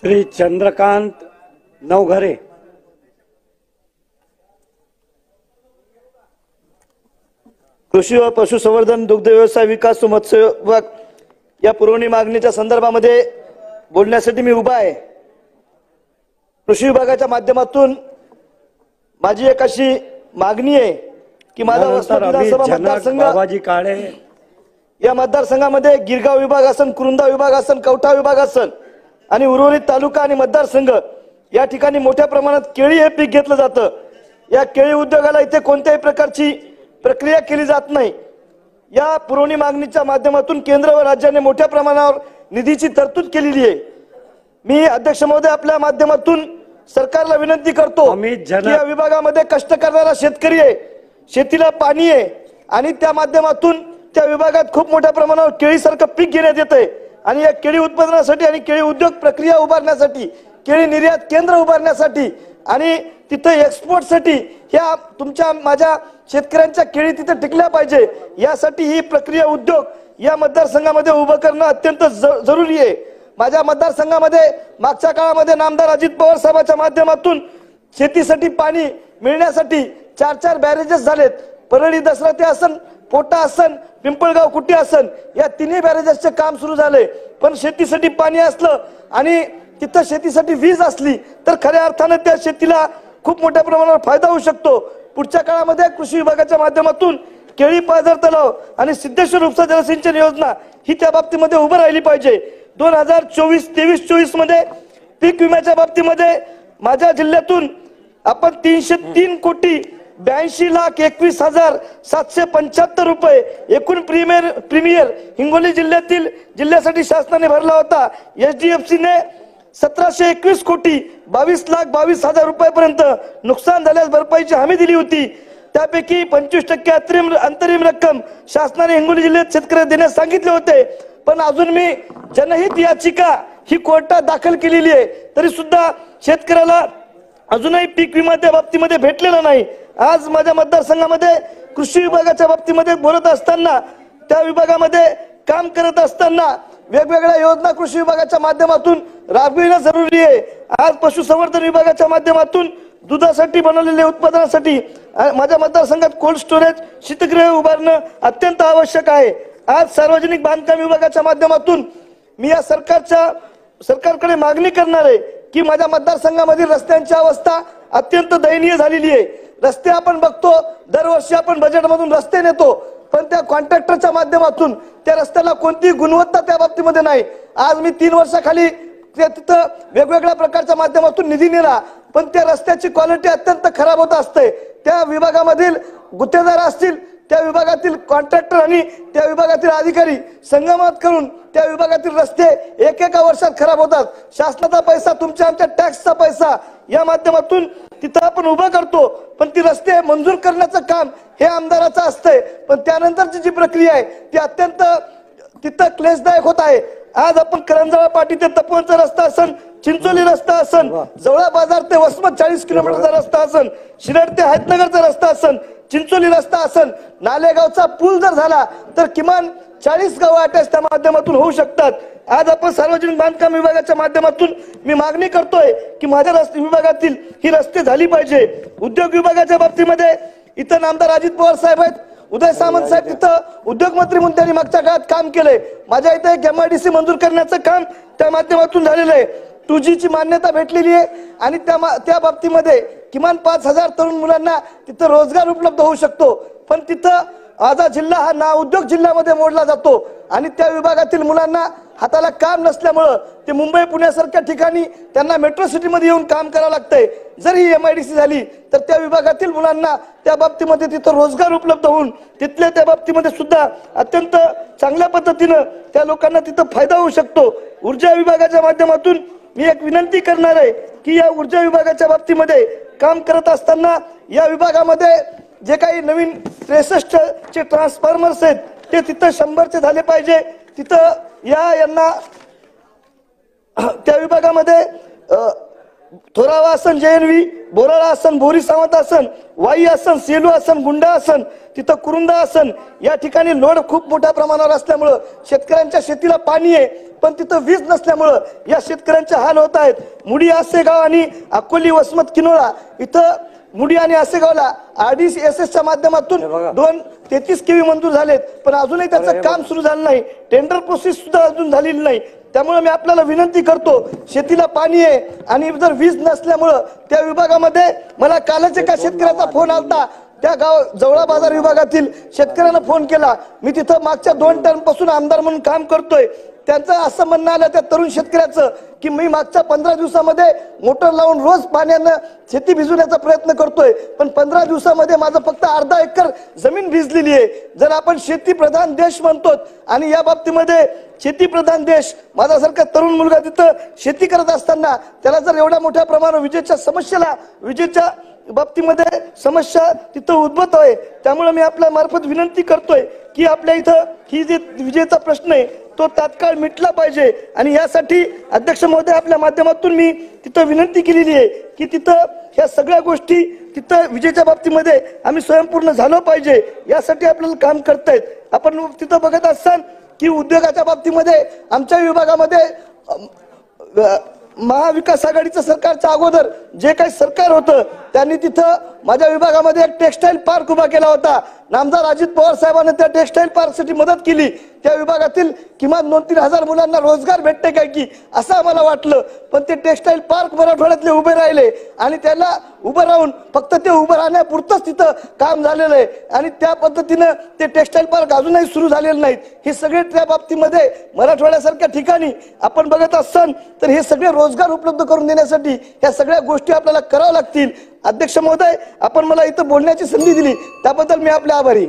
श्री चंद्रकांत नवघरे। कृषी व पशुसंवर्धन, दुग्ध व्यवसाय विकास व मत्स्य विभाग या पुरवणी मागणीच्या संदर्भामध्ये बोलण्यासाठी मी उभा आहे। कृषी विभागाच्या माध्यमातून माझी एक अशी मागणी आहे की माझा वसमत विधानसभा मतदारसंघ बाबाजी काळे या मतदारसंघामध्ये गिरगाव विभाग असन, कुरुंदा विभाग असन, कवठा विभाग असन आणि उर्वरित तालुका आणि मतदारसंघ या ठिकाणी मोठ्या प्रमाणात केळी हे पीक घेतलं जातं। या केळी उद्योगाला इथे कोणत्याही प्रकारची प्रक्रिया केली जात नाही। या पुरवणी मागणीच्या माध्यमातून केंद्र व राज्याने मोठ्या प्रमाणावर निधीची तरतूद केलेली आहे। मी अध्यक्ष महोदय आपल्या माध्यमातून सरकारला विनंती करतो की या विभागामध्ये कष्ट करणारा शेतकरी आहे, शेतीला पाणी आहे आणि त्या माध्यमातून त्या विभागात खूप मोठ्या प्रमाणावर केळीसारखं पीक घेण्यात येते आणि या केळी उत्पादनासाठी आणि केळी उद्योग प्रक्रिया उभारण्यासाठी, केळी निर्यात केंद्र उभारण्यासाठी आणि तिथे एक्सपोर्टसाठी ह्या तुमच्या माझ्या शेतकऱ्यांच्या केळी तिथे टिकल्या पाहिजे, यासाठी ही प्रक्रिया उद्योग या मतदारसंघामध्ये उभं करणं अत्यंत जरुरी आहे। माझ्या मतदारसंघामध्ये मागच्या काळामध्ये नामदार अजित पवार साहेबांच्या माध्यमातून शेतीसाठी पाणी मिळण्यासाठी 4 बॅरेजेस झालेत। परळी दसरथे असन, पोटा असन, पिंपळगाव कुटी असन या तिन्ही बॅरेजेसचे काम सुरू झाले। पण शेतीसाठी पाणी असलं आणि तिथं शेतीसाठी वीज असली तर खऱ्या अर्थाने त्या शेतीला खूप मोठ्या प्रमाणावर फायदा होऊ शकतो। पुढच्या काळामध्ये कृषी विभागाच्या माध्यमातून केळी पाझर तलाव आणि सिद्धेश्वर उपसा जलसिंचन योजना ही त्या बाबतीमध्ये उभं राहिली पाहिजे। 2023-24 मध्ये पीक विम्याच्या बाबतीमध्ये माझ्या जिल्ह्यातून आपण 303,82,21,775 रुपये एकूण प्रीमियर हिंगोली जिल्ह्यासाठी शासनाने भरला होता। एचडीएफसी ने 1721 कोटी 22,22,000 रुपयापर्यंत नुकसान झाल्यास भरपाईची हमी दिली होती। त्यापैकी 25% अंतरिम रक्कम शासनाने हिंगोली जिल्ह्यात शेतकऱ्यांना देण्यास सांगितले होते। पण अजून मी जनहित याचिका ही कोर्टात दाखल केलेली आहे, तरी सुद्धा शेतकऱ्याला अजूनही पीक विमा त्या बाबतीमध्ये भेटलेला नाही। आज माझ्या मतदारसंघामध्ये कृषी विभागाच्या बाबतीमध्ये बोलत असताना, त्या विभागामध्ये काम करत असताना वेगवेगळ्या योजना कृषी विभागाच्या माध्यमातून राबविणं जरुरी आहे। आज पशुसंवर्धन विभागाच्या माध्यमातून दुधासाठी बनवलेल्या उत्पादनासाठी माझ्या मतदारसंघात कोल्ड स्टोरेज शीतगृह उभारणं अत्यंत आवश्यक आहे। आज सार्वजनिक बांधकाम विभागाच्या माध्यमातून मी या सरकारकडे मागणी करणार आहे की माझ्या मतदारसंघामधील रस्त्यांची अवस्था अत्यंत दयनीय झालेली आहे। रस्ते आपण बघतो, दरवर्षी आपण बजेटमधून रस्ते नेतो, पण त्या कॉन्ट्रॅक्टरच्या माध्यमातून त्या रस्त्याला कोणतीही गुणवत्ता त्या बाबतीमध्ये नाही। आज मी 3 वर्षाखाली तिथं वेगवेगळ्या प्रकारच्या माध्यमातून निधी नेला, पण त्या रस्त्याची क्वालिटी अत्यंत खराब होत असते। त्या विभागामधील गुत्तेदार असतील, त्या विभागातील कॉन्ट्रॅक्टर आणि त्या विभागातील अधिकारी संगमत करून त्या विभागातील रस्ते एका वर्षात खराब होतात। शासनाचा पैसा, तुमच्या आमच्या टॅक्सचा पैसा या माध्यमातून तिथं आपण उभा करतो, पण ती रस्ते मंजूर करण्याचं काम हे आमदाराचं असतंय। पण त्यानंतरची जी प्रक्रिया आहे ती अत्यंत तिथं क्लेशदायक होत आहे। आज आपण करंजळा पाटी ते तपोवनचा रस्ता असन, चिंचोली रस्ता असन, जवळा बाजार ते वसमत 40 किलोमीटरचा रस्ता असन, शिरड ते हैदनगरचा रस्ता असन, चिंचोली रस्ता असन, नालेगावचा पूल जर झाला तर किमान 40 गाव अटॅच त्या माध्यमातून होऊ शकतात। आज आपण सार्वजनिक बांधकाम विभागाच्या माध्यमातून मी मागणी करतोय की माझ्या रस्ते विभागातील ही रस्ते झाली पाहिजे। उद्योग विभागाच्या बाबतीमध्ये इथं नामदार अजित पवार साहेब आहेत, उदय सामंत साहेब तिथं उद्योग मंत्री म्हणून त्यांनी मागच्या काळात काम केलंय। माझ्या इथे एक MIDC मंजूर करण्याचं काम त्या माध्यमातून झालेलं आहे। 2G ची मान्यता भेटलेली आहे आणि त्या बाबतीमध्ये किमान 5,000 तरुण मुलांना तिथं रोजगार उपलब्ध होऊ शकतो। पण तिथं माझा जिल्हा हा ना उद्योग जिल्ह्यामध्ये मोडला जातो आणि त्या विभागातील मुलांना हाताला काम नसल्यामुळं ते मुंबई पुण्यासारख्या ठिकाणी त्यांना मेट्रो सिटीमध्ये येऊन काम करावं लागतंय। जर ही MIDC झाली तर त्या विभागातील मुलांना त्या बाबतीमध्ये तिथं रोजगार उपलब्ध होऊन तिथल्या त्या बाबतीमध्ये सुद्धा अत्यंत चांगल्या पद्धतीनं त्या लोकांना तिथं फायदा होऊ शकतो। ऊर्जा विभागाच्या माध्यमातून मी एक विनंती करणार आहे की या ऊर्जा विभागाच्या बाबतीमध्ये काम करत असताना या विभागामध्ये जे काही नवीन 63 चे ट्रान्सफॉर्मर्स आहेत ते तिथं 100 झाले पाहिजे। तिथं यांना त्या विभागामध्ये थोरावा आसन JNV, बोराळा आसन, बोरी सावंत आसन, वाई आसन, सेलू आसन, गुंडा आसन, तिथं कुरुंदा आसन, या ठिकाणी लोड खूप मोठ्या प्रमाणावर असल्यामुळं शेतकऱ्यांच्या शेतीला पाणी आहे पण तिथं वीज नसल्यामुळं या शेतकऱ्यांचे हाल होत आहेत. मुडी आसेगाव आणि अकोली वसमत किनोळा इथं मुडी आणि आसेगावला RDSS च्या माध्यमातून 233 kV मंजूर झालेत पण अजूनही त्याचं काम सुरू झालं नाही. टेंडर प्रोसेस सुद्धा अजून झालेली नाही. त्यामुळे मी आपल्याला विनंती करतो, शेतीला पाणी आहे आणि जर वीज नसल्यामुळं त्या विभागामध्ये मला कालच एका शेतकऱ्याचा फोन आलता. त्या गाव जवळा बाजार विभागातील शेतकऱ्यानं फोन केला. मी तिथं मागच्या 2 टर्म पासून आमदार म्हणून काम करतोय. त्यांचं असं म्हणणं आलं त्या तरुण शेतकऱ्याचं की मी मागच्या 15 दिवसामध्ये मोटर लावून रोज पाण्यानं शेती भिजवण्याचा प्रयत्न करतोय पण 15 दिवसामध्ये माझं फक्त अर्धा एकर जमीन भिजलेली आहे. जर आपण शेती प्रधान देश म्हणतो आणि या बाबतीमध्ये शेती प्रधान देश, माझ्यासारखा तरुण मुलगा तिथं शेती करत असताना त्याला जर एवढ्या मोठ्या प्रमाणावर विजेच्या बाबतीमध्ये समस्या तिथं उद्भवत आहे. त्यामुळे मी आपल्या मार्फत विनंती करतोय की आपल्या इथं ही जे विजेचा प्रश्न आहे तो तात्काळ मिटला पाहिजे आणि यासाठी अध्यक्ष महोदय आपल्या माध्यमातून मी तिथं विनंती केलेली आहे की तिथं ह्या सगळ्या गोष्टी तिथं विजेच्या बाबतीमध्ये आम्ही स्वयंपूर्ण झालो पाहिजे यासाठी आपल्याला काम करतायत. आपण तिथं बघत असाल की उद्योगाच्या बाबतीमध्ये आमच्या विभागामध्ये महाविकास आघाडीचं सरकारच्या अगोदर जे काही सरकार होतं त्यांनी तिथं माझ्या विभागामध्ये एक टेक्सटाईल पार्क उभा केला होता. नामदार अजित पवार साहेबांनी त्या टेक्सटाईल पार्कसाठी मदत केली. त्या विभागातील किमान 2-3 हजार मुलांना रोजगार भेटते काय की असं आम्हाला वाटलं पण ते टेक्सटाईल पार्क मराठवाड्यातले उभे राहिले आणि त्याला उभं राहून फक्त ते उभं राहण्यापुरतंच तिथं काम झालेलं आहे आणि त्या पद्धतीनं ते टेक्सटाईल पार्क अजूनही सुरू झालेले नाहीत. हे सगळे त्या बाबतीमध्ये मराठवाड्यासारख्या ठिकाणी आपण बघत असाल तर हे सगळे रोजगार उपलब्ध करून देण्यासाठी ह्या सगळ्या गोष्टी आपल्याला कराव्या लागतील. अध्यक्ष महोदय, आपण मला इथं बोलण्याची संधी दिली त्याबद्दल मी आपले आभारी.